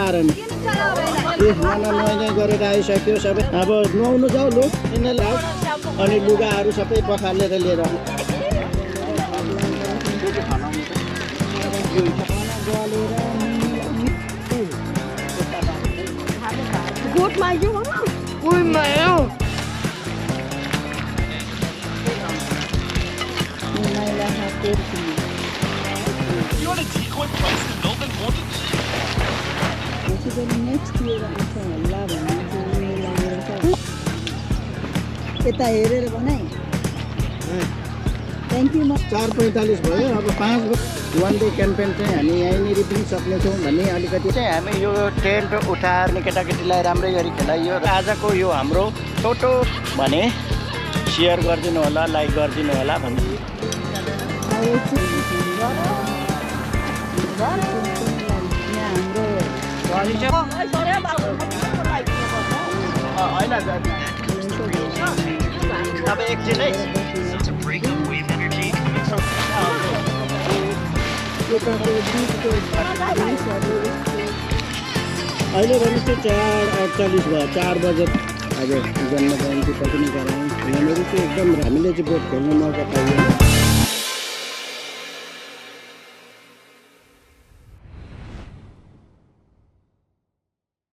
आएर नि नुहाइ गरेर आइसक्यो सबै अब नुहाउनु जाऊ लु यिनीहरूलाई अनि लुगाहरू सबै पखालेर लिएर गोठ माग्यो उइमायो यता हेरेर बनाइ थ्याङ्क यू 4:45 भयो अब 5 1 डे क्याम्पेन चाहिँ हामी यहीँनिर पनि सक्नेछौँ भन्ने अलिकति चाहिँ हामी यो टेन्ट उठाएर केटाकेटीलाई राम्रै गरी खेलाइयो र आजको यो हाम्रो फोटो भने सेयर गरिदिनु होला लाइक गरिदिनु होला भन्नु अब एकछिन है अहिले भने चाहिँ 4:48 भयो 4 बजे आज जन्म जयन्ती पनि गरायौँ यहाँनिर चाहिँ एकदम हामीले चाहिँ बोट खेल्ने मौका पाइयो